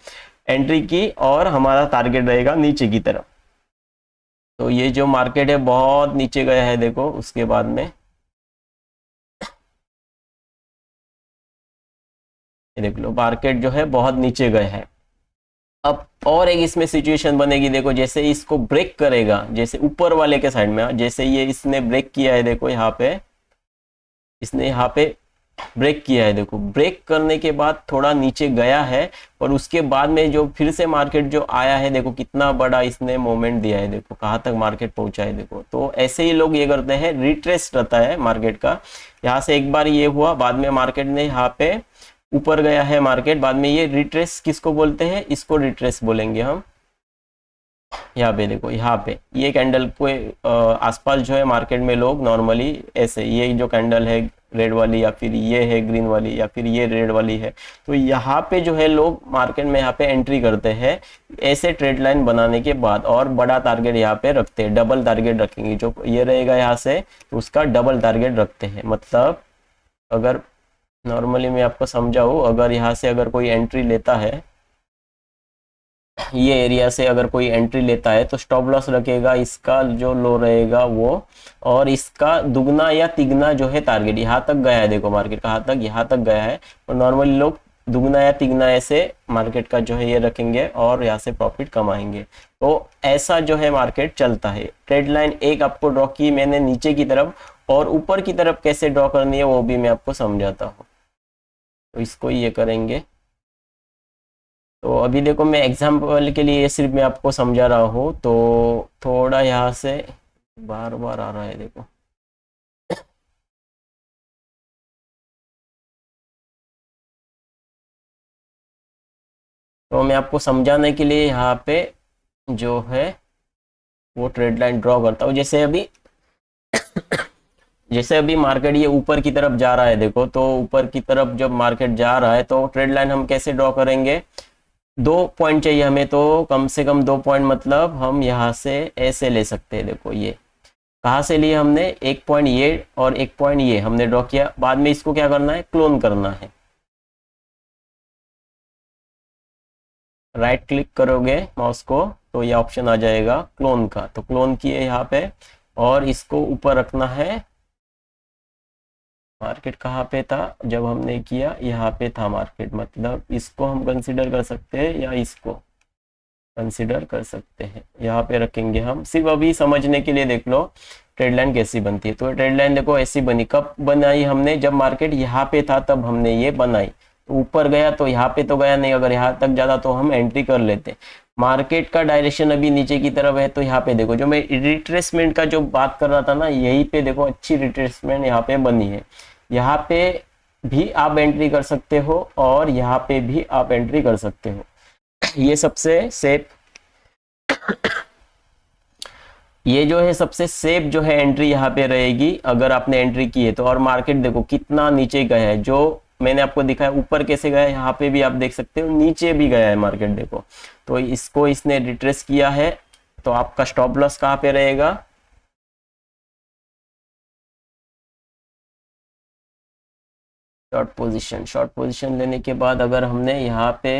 एंट्री की और हमारा टारगेट रहेगा नीचे की तरफ। तो ये जो मार्केट है बहुत नीचे गया है देखो, उसके बाद में देख लो मार्केट जो है बहुत नीचे गया है। अब और एक इसमें सिचुएशन बनेगी देखो, जैसे इसको ब्रेक करेगा, जैसे ऊपर वाले के साइड में, जैसे ये इसने ब्रेक किया है देखो, यहाँ पे इसने यहाँ पे ब्रेक किया है देखो, ब्रेक करने के बाद थोड़ा नीचे गया है और उसके बाद में जो फिर से मार्केट जो आया है देखो कितना बड़ा इसने मोमेंट दिया है, देखो कहाँ तक मार्केट पहुंचा है देखो। तो ऐसे ही लोग ये करते हैं, रिट्रेस रहता है मार्केट का। यहाँ से एक बार ये हुआ, बाद में मार्केट ने यहाँ पे ऊपर गया है मार्केट, बाद में ये रिट्रेस किसको बोलते हैं, इसको रिट्रेस बोलेंगे हम। यहाँ पे देखो, यहाँ पे ये कैंडल को आसपास जो है मार्केट में लोग नॉर्मली ऐसे, ये जो कैंडल है रेड वाली, या फिर ये है ग्रीन वाली, या फिर ये रेड वाली है, तो यहाँ पे जो है लोग मार्केट में यहाँ पे एंट्री करते हैं ऐसे ट्रेड लाइन बनाने के बाद, और बड़ा टारगेट यहाँ पे रखते हैं, डबल टारगेट रखेंगे। जो ये रहेगा यहाँ से तो उसका डबल टारगेट रखते हैं। मतलब अगर नॉर्मली मैं आपको समझाऊँ, अगर यहाँ से अगर कोई एंट्री लेता है, ये एरिया से अगर कोई एंट्री लेता है तो स्टॉप लॉस रखेगा, इसका जो लो रहेगा वो, और इसका दुगना या तिगना जो है टारगेट। यहाँ तक गया है देखो मार्केट, कहाँ तक, यहाँ तक गया है, और नॉर्मली लोग दुगना या तिगना ऐसे मार्केट का जो है ये रखेंगे और यहाँ से प्रॉफिट कमाएंगे। तो ऐसा जो है मार्केट चलता है। ट्रेड लाइन एक आपको ड्रॉ की मैंने नीचे की तरफ, और ऊपर की तरफ कैसे ड्रॉ करनी है वो भी मैं आपको समझाता हूँ। तो इसको ये करेंगे। तो अभी देखो मैं एग्जाम्पल के लिए सिर्फ मैं आपको समझा रहा हूँ, तो थोड़ा यहाँ से बार बार आ रहा है देखो। तो मैं आपको समझाने के लिए यहाँ पे जो है वो ट्रेड लाइन ड्रॉ करता हूँ। जैसे अभी मार्केट ये ऊपर की तरफ जा रहा है देखो, तो ऊपर की तरफ जब मार्केट जा रहा है तो ट्रेड लाइन हम कैसे ड्रॉ करेंगे, 2 पॉइंट चाहिए हमें, तो कम से कम 2 पॉइंट, मतलब हम यहाँ से ऐसे ले सकते हैं। देखो ये कहाँ से लिए हमने, 1 पॉइंट ये और 1 पॉइंट ये हमने ड्रॉ किया। बाद में इसको क्या करना है, क्लोन करना है। राइट क्लिक करोगे माउस को तो ये ऑप्शन आ जाएगा क्लोन का, तो क्लोन किए यहाँ पे, और इसको ऊपर रखना है। मार्केट कहाँ पे था जब हमने किया, यहाँ पे था मार्केट, मतलब इसको हम कंसिडर कर सकते हैं या इसको कंसिडर कर सकते हैं, यहाँ पे रखेंगे हम। सिर्फ अभी समझने के लिए देख लो ट्रेड लाइन कैसी बनती है। तो ट्रेड लाइन देखो ऐसी बनी, कब बनाई हमने, जब मार्केट यहाँ पे था तब हमने ये बनाई। तो ऊपर गया तो यहाँ पे तो गया नहीं, अगर यहाँ तक जाता तो हम एंट्री कर लेते। मार्केट का डायरेक्शन अभी नीचे की तरफ है, तो यहाँ पे देखो जो मैं रिट्रेसमेंट का जो बात कर रहा था ना, यही पे देखो अच्छी रिट्रेसमेंट यहाँ पे बनी है। यहाँ पे भी आप एंट्री कर सकते हो और यहाँ पे भी आप एंट्री कर सकते हो। ये सबसे सेफ, ये जो है सबसे सेफ जो है एंट्री यहाँ पे रहेगी अगर आपने एंट्री की है तो। और मार्केट देखो कितना नीचे गया है, जो मैंने आपको दिखाया ऊपर कैसे गया है, यहाँ पे भी आप देख सकते हो नीचे भी गया है मार्केट देखो। तो इसको इसने रिट्रेस किया है, तो आपका स्टॉप लॉस कहाँ पे रहेगा, शॉर्ट पोजीशन लेने के बाद अगर हमने यहाँ पे,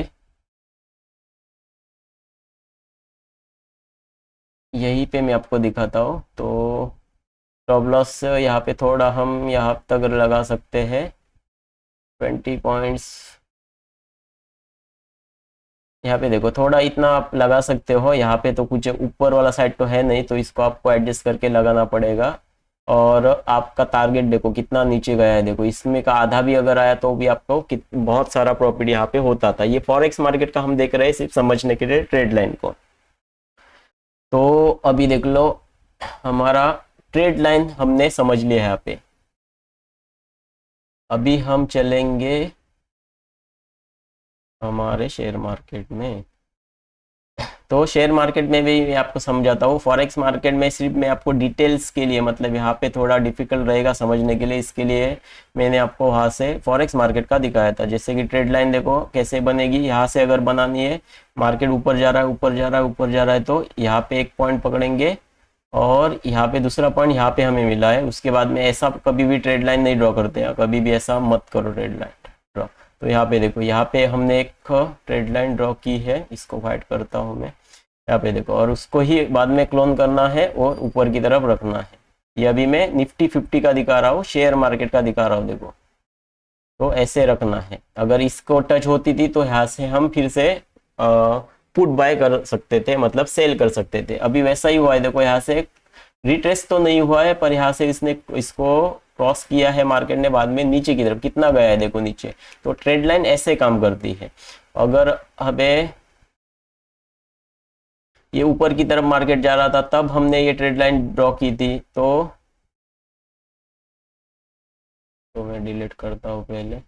यहीं पे मैं आपको दिखाता हूँ, तो स्टॉप लॉस यहाँ पे थोड़ा हम यहाँ तक लगा सकते हैं 20 पॉइंट्स। यहाँ पे देखो थोड़ा इतना आप लगा सकते हो, यहाँ पे तो कुछ ऊपर वाला साइड तो है नहीं, तो इसको आपको एडजस्ट करके लगाना पड़ेगा। और आपका टारगेट देखो कितना नीचे गया है, देखो इसमें का आधा भी अगर आया तो भी आपको बहुत सारा प्रॉफिट यहाँ पे होता था। ये फॉरेक्स मार्केट का हम देख रहे हैं सिर्फ समझने के लिए ट्रेड लाइन को। तो अभी देख लो हमारा ट्रेड लाइन हमने समझ लिया है यहाँ पे। अभी हम चलेंगे हमारे शेयर मार्केट में, तो शेयर मार्केट में भी मैं आपको समझाता हूँ। फॉरेक्स मार्केट में सिर्फ मैं आपको डिटेल्स के लिए, मतलब यहाँ पे थोड़ा डिफिकल्ट रहेगा समझने के लिए, इसके लिए मैंने आपको वहाँ से फॉरेक्स मार्केट का दिखाया था। जैसे कि ट्रेड लाइन देखो कैसे बनेगी, यहाँ से अगर बनानी है, मार्केट ऊपर जा रहा है ऊपर जा रहा है ऊपर जा रहा है, तो यहाँ पे एक पॉइंट पकड़ेंगे और यहाँ पे दूसरा पॉइंट यहाँ पे हमें मिला है। उसके बाद में ऐसा कभी भी ट्रेड लाइन नहीं ड्रॉ करते हैं, कभी भी ऐसा मत करो ट्रेड लाइन ड्रॉ। तो यहाँ पे देखो, यहाँ पे हमने एक ट्रेड लाइन ड्रॉ की है, इसको व्हाइट करता हूँ मैं। यहाँ पे देखो, और उसको ही बाद में क्लोन करना है और ऊपर की तरफ रखना है। ये अभी मैं निफ्टी 50 का दिखा रहा हूँ, शेयर मार्केट का दिखा रहा हूँ देखो। तो ऐसे रखना है, अगर इसको टच होती थी तो यहाँ से हम फिर से पुट बाय कर सकते थे, मतलब सेल कर सकते थे। अभी वैसा ही हुआ है देखो, यहाँ से रिट्रेस तो नहीं हुआ है, पर यहाँ से इसने इसको क्रॉस किया है मार्केट ने, बाद में नीचे की तरफ कितना गया है देखो नीचे। तो ट्रेड लाइन ऐसे काम करती है। अगर हमें ये ऊपर की तरफ मार्केट जा रहा था तब हमने ये ट्रेड लाइन ड्रॉ की थी। तो मैं डिलीट करता हूँ पहले।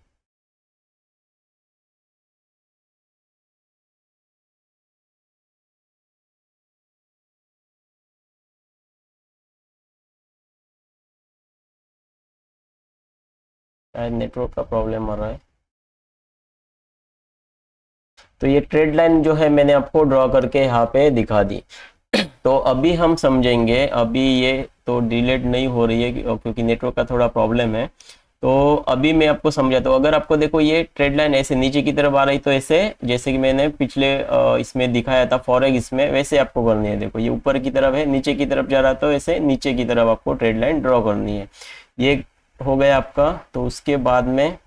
शायद नेटवर्क का प्रॉब्लम आ रहा है। तो ये ट्रेड लाइन जो है मैंने आपको ड्रॉ करके यहाँ पे दिखा दी। तो अभी हम समझेंगे, अभी ये तो डिलीट नहीं हो रही है क्योंकि नेटवर्क का थोड़ा प्रॉब्लम है। तो अभी मैं आपको समझाता हूँ। अगर आपको देखो ये ट्रेड लाइन ऐसे नीचे की तरफ आ रही, तो ऐसे जैसे कि मैंने पिछले इसमें दिखाया था फॉरेक्स इसमें, वैसे आपको करनी है। देखो ये ऊपर की तरफ है, नीचे की तरफ जा रहा, तो ऐसे नीचे की तरफ आपको ट्रेड लाइन ड्रॉ करनी है। ये हो गया आपका। तो उसके बाद में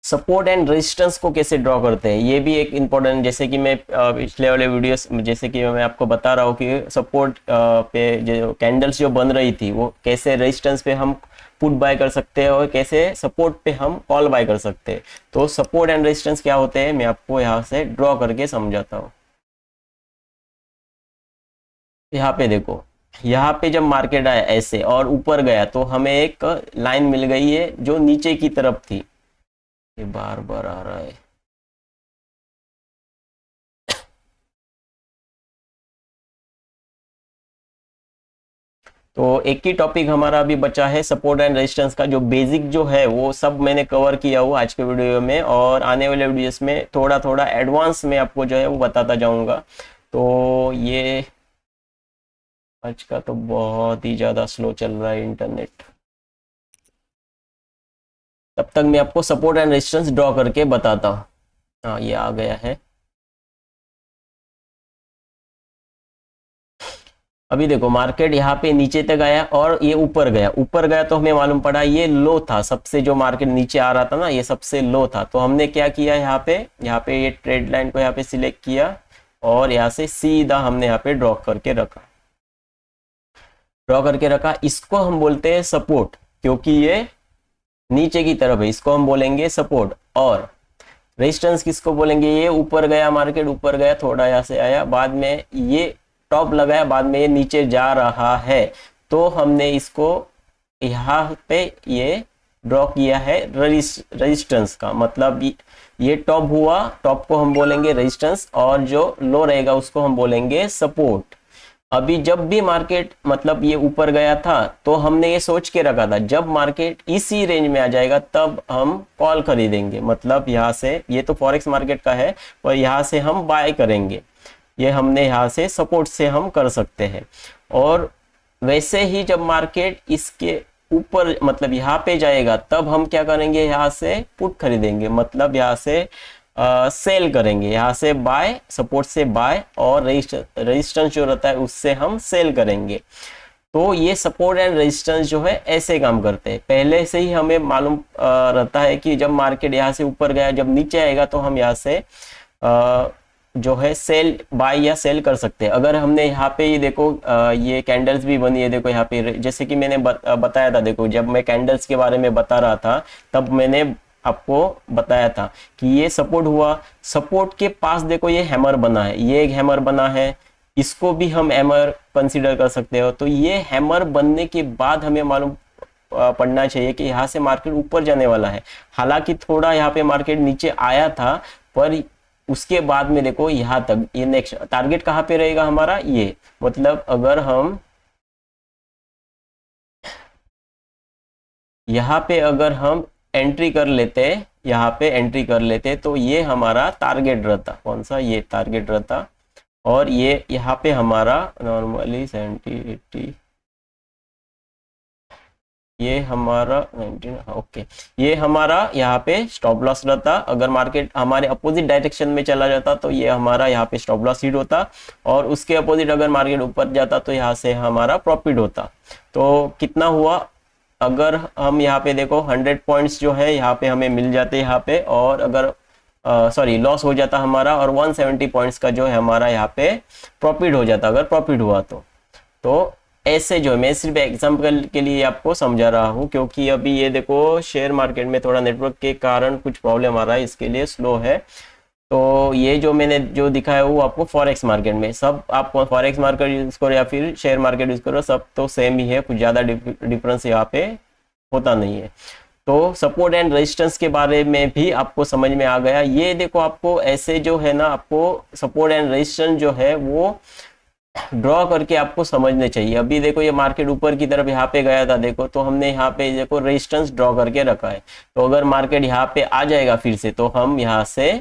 सपोर्ट एंड रेजिस्टेंस को कैसे ड्रॉ करते हैं, ये भी एक इम्पोर्टेंट, जैसे कि मैं पिछले वाले वीडियोस जैसे कि मैं आपको बता रहा हूँ कि सपोर्ट पे जो कैंडल्स जो बन रही थी, वो कैसे रेजिस्टेंस पे हम पुट बाय कर सकते हैं और कैसे सपोर्ट पे हम कॉल बाय कर सकते हैं। तो सपोर्ट एंड रेजिस्टेंस क्या होते हैं, मैं आपको यहाँ से ड्रॉ करके समझाता हूँ। यहाँ पे देखो, यहाँ पे जब मार्केट आया ऐसे और ऊपर गया, तो हमें एक लाइन मिल गई है जो नीचे की तरफ थी। ये बार बार आ रहा है। तो एक ही टॉपिक हमारा अभी बचा है, सपोर्ट एंड रेजिस्टेंस का जो बेसिक जो है वो सब मैंने कवर किया हुआ आज के वीडियो में, और आने वाले वीडियोस में थोड़ा थोड़ा एडवांस में आपको जो है वो बताता जाऊंगा। तो ये आज का तो बहुत ही ज़्यादा स्लो चल रहा है इंटरनेट। तब तक मैं आपको सपोर्ट एंड रेजिस्टेंस ड्रॉ करके बताता हूँ। हाँ, ये आ गया है। अभी देखो मार्केट यहाँ पे नीचे तक आया और ये ऊपर गया, ऊपर गया तो हमें मालूम पड़ा ये लो था, सबसे जो मार्केट नीचे आ रहा था ना, ये सबसे लो था। तो हमने क्या किया, यहाँ पे ये ट्रेड लाइन को यहाँ पे सिलेक्ट किया और यहाँ से सीधा हमने यहाँ पे ड्रॉ करके रखा। इसको हम बोलते हैं सपोर्ट, क्योंकि ये नीचे की तरफ है, इसको हम बोलेंगे सपोर्ट। और रेजिस्टेंस किसको बोलेंगे, ये ऊपर गया मार्केट, ऊपर गया थोड़ा यहाँ से आया, बाद में ये टॉप लगाया, बाद में ये नीचे जा रहा है, तो हमने इसको यहाँ पे ये ड्रॉ किया है रेजिस्टेंस का। मतलब ये टॉप हुआ, टॉप को हम बोलेंगे रेजिस्टेंस, और जो लो रहेगा उसको हम बोलेंगे सपोर्ट। अभी जब भी मार्केट मतलब ये ऊपर गया था, तो हमने ये सोच के रखा था जब मार्केट इसी रेंज में आ जाएगा तब हम कॉल खरीदेंगे। मतलब यहाँ से, ये तो फॉरेक्स मार्केट का है, और यहाँ से हम बाय करेंगे। ये हमने यहाँ से सपोर्ट से हम कर सकते हैं। और वैसे ही जब मार्केट इसके ऊपर मतलब यहाँ पे जाएगा, तब हम क्या करेंगे, यहाँ से पुट खरीदेंगे, मतलब यहाँ से सेल करेंगे। यहाँ से बाय, सपोर्ट से बाय, और रेजिस्टेंस जो रहता है उससे हम सेल करेंगे। तो ये सपोर्ट एंड रेजिस्टेंस जो है ऐसे काम करते हैं। पहले से ही हमें मालूम रहता है कि जब मार्केट यहाँ से ऊपर गया, जब नीचे आएगा, तो हम यहाँ से जो है सेल, बाय या सेल कर सकते हैं। अगर हमने यहाँ पे ये देखो ये कैंडल्स भी बनी है, देखो यहाँ पे, जैसे कि मैंने बताया था, देखो जब मैं कैंडल्स के बारे में बता रहा था तब मैंने आपको बताया था कि ये सपोर्ट हुआ, सपोर्ट के पास देखो ये हैमर बना है, ये एक हैमर बना है, इसको भी हम हैमर कंसीडर कर सकते हो। तो ये हैमर बनने के बाद हमें मालूम पड़ना चाहिए कि यहाँ से मार्केट ऊपर जाने वाला है। हालांकि थोड़ा यहाँ पे मार्केट नीचे आया था, पर उसके बाद में देखो यहाँ तक ये नेक्स्ट टारगेट कहाँ पे रहेगा हमारा, ये मतलब अगर हम यहाँ पे अगर हम एंट्री कर लेते, यहाँ पे एंट्री कर लेते तो ये हमारा टारगेट रहता, कौन सा, ये टारगेट रहता। और ये यहाँ पे हमारा नॉर्मली 70-80, ये हमारा 19, ओके, ये हमारा यहाँ पे स्टॉप लॉस रहता। अगर मार्केट हमारे अपोजिट डायरेक्शन में चला जाता तो ये हमारा यहाँ पे स्टॉप लॉस हिट होता, और उसके अपोजिट अगर मार्केट ऊपर जाता तो यहाँ से हमारा प्रॉफिट होता। तो कितना हुआ, अगर हम यहाँ पे देखो 100 पॉइंट्स जो है यहाँ पे हमें मिल जाते यहाँ पे, और अगर सॉरी लॉस हो जाता हमारा, और 170 पॉइंट्स का जो है हमारा यहाँ पे प्रॉफिट हो जाता अगर प्रॉफिट हुआ तो ऐसे जो है, मैं सिर्फ एग्जाम्पल के लिए आपको समझा रहा हूँ, क्योंकि अभी ये देखो शेयर मार्केट में थोड़ा नेटवर्क के कारण कुछ प्रॉब्लम आ रहा है, इसके लिए स्लो है। तो ये जो मैंने जो दिखाया वो आपको फॉरेक्स मार्केट में, सब आप फॉरेक्स मार्केट यूज करो या फिर शेयर मार्केट यूज करो, सब तो सेम ही है, कुछ ज़्यादा डिफरेंस यहाँ पे होता नहीं है। तो सपोर्ट एंड रेजिस्टेंस के बारे में भी आपको समझ में आ गया। ये देखो आपको ऐसे जो है ना, आपको सपोर्ट एंड रेजिस्टेंस जो है वो ड्रॉ करके आपको समझने चाहिए। अभी देखो ये मार्केट ऊपर की तरफ यहाँ पे गया था, देखो तो हमने यहाँ पे देखो रेजिस्टेंस ड्रॉ करके रखा है। तो अगर मार्केट यहाँ पे आ जाएगा फिर से तो हम यहाँ से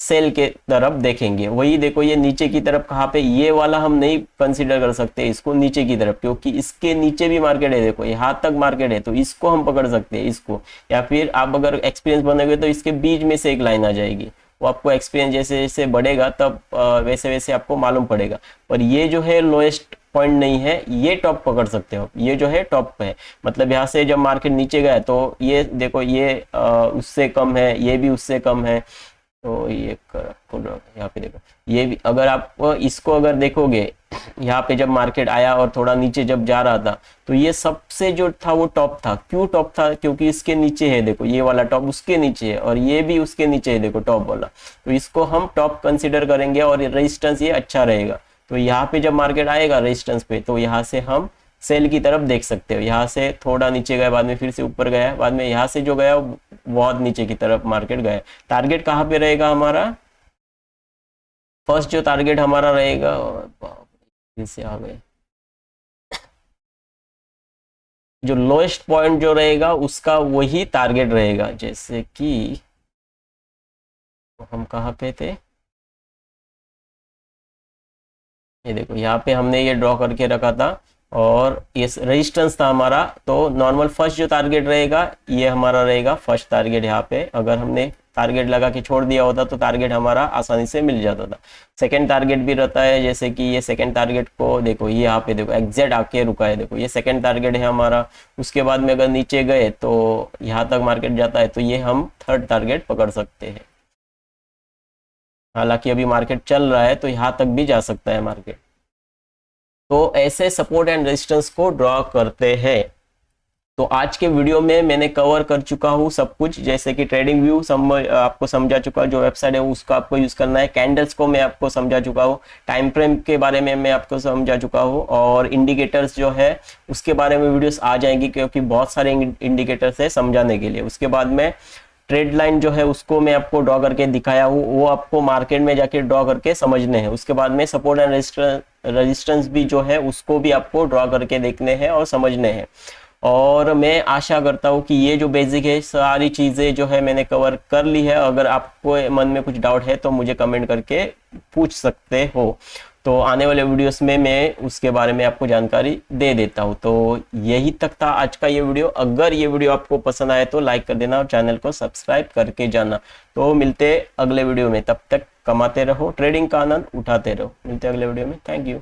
सेल के तरफ देखेंगे। वही देखो ये नीचे की तरफ कहाँ पे, ये वाला हम नहीं कंसीडर कर सकते इसको नीचे की तरफ, क्योंकि इसके नीचे भी मार्केट है, देखो यहाँ तक मार्केट है, तो इसको हम पकड़ सकते हैं इसको, या फिर आप अगर एक्सपीरियंस बनोगे तो इसके बीच में से एक लाइन आ जाएगी। वो आपको एक्सपीरियंस जैसे जैसे बढ़ेगा तब वैसे वैसे आपको मालूम पड़ेगा। पर ये जो है लोएस्ट पॉइंट नहीं है, ये टॉप पकड़ सकते हो, ये जो है टॉप पे है। मतलब यहाँ से जब मार्केट नीचे गया तो ये देखो ये उससे कम है, ये भी उससे कम है। तो ये यहाँ पे देखो ये भी, अगर आप इसको अगर देखोगे यहाँ पे जब मार्केट आया और थोड़ा नीचे जब जा रहा था तो ये सबसे जो था वो टॉप था। क्यों टॉप था, क्योंकि इसके नीचे है, देखो ये वाला टॉप उसके नीचे है और ये भी उसके नीचे है, देखो टॉप वाला। तो इसको हम टॉप कंसिडर करेंगे और रेजिस्टेंस ये अच्छा रहेगा। तो यहाँ पे जब मार्केट आएगा रेजिस्टेंस पे तो यहाँ से हम सेल की तरफ देख सकते हो। यहाँ से थोड़ा नीचे गया, बाद में फिर से ऊपर गया, बाद में यहाँ से जो गया बहुत नीचे की तरफ मार्केट गया। टारगेट कहाँ पे रहेगा हमारा, फर्स्ट जो टारगेट हमारा रहेगा, फिर से आ गए, जो लोएस्ट पॉइंट जो रहेगा उसका वही टारगेट रहेगा। जैसे कि हम कहाँ पे थे, ये देखो यहाँ पे हमने ये ड्रॉ करके रखा था और ये रेजिस्टेंस था हमारा। तो नॉर्मल फर्स्ट जो टारगेट रहेगा ये हमारा रहेगा फर्स्ट टारगेट। यहाँ पे अगर हमने टारगेट लगा के छोड़ दिया होता तो टारगेट हमारा आसानी से मिल जाता था। सेकंड टारगेट भी रहता है, जैसे कि ये सेकंड टारगेट को देखो, ये यहाँ पे देखो एग्जैक्ट आके रुका है, देखो ये सेकंड टारगेट है हमारा। उसके बाद में अगर नीचे गए तो यहाँ तक मार्केट जाता है तो ये हम थर्ड टारगेट पकड़ सकते हैं। हालांकि अभी मार्केट चल रहा है तो यहाँ तक भी जा सकता है मार्केट। तो ऐसे सपोर्ट एंड रेजिस्टेंस को ड्रॉ करते हैं। तो आज के वीडियो में मैंने कवर कर चुका हूँ सब कुछ, जैसे कि ट्रेडिंग व्यू आपको समझा चुका, जो वेबसाइट है उसको आपको यूज करना है, कैंडल्स को मैं आपको समझा चुका हूँ, टाइम फ्रेम के बारे में मैं आपको समझा चुका हूँ, और इंडिकेटर्स जो है उसके बारे में वीडियोस आ जाएंगी, क्योंकि बहुत सारे इंडिकेटर्स है समझाने के लिए। उसके बाद में ट्रेड लाइन जो है उसको मैं आपको ड्रॉ करके दिखाया हूँ, वो आपको मार्केट में जाके ड्रॉ करके समझने हैं। उसके बाद में सपोर्ट एंड रेजिस्टेंस भी जो है उसको भी आपको ड्रॉ करके देखने हैं और समझने हैं। और मैं आशा करता हूँ कि ये जो बेसिक है सारी चीज़ें जो है मैंने कवर कर ली है। अगर आपको मन में कुछ डाउट है तो मुझे कमेंट करके पूछ सकते हो, तो आने वाले वीडियोस में मैं उसके बारे में आपको जानकारी दे देता हूँ। तो यही तक था आज का ये वीडियो। अगर ये वीडियो आपको पसंद आए तो लाइक कर देना और चैनल को सब्सक्राइब करके जाना। तो मिलते अगले वीडियो में, तब तक कमाते रहो, ट्रेडिंग का आनंद उठाते रहो। मिलते अगले वीडियो में, थैंक यू।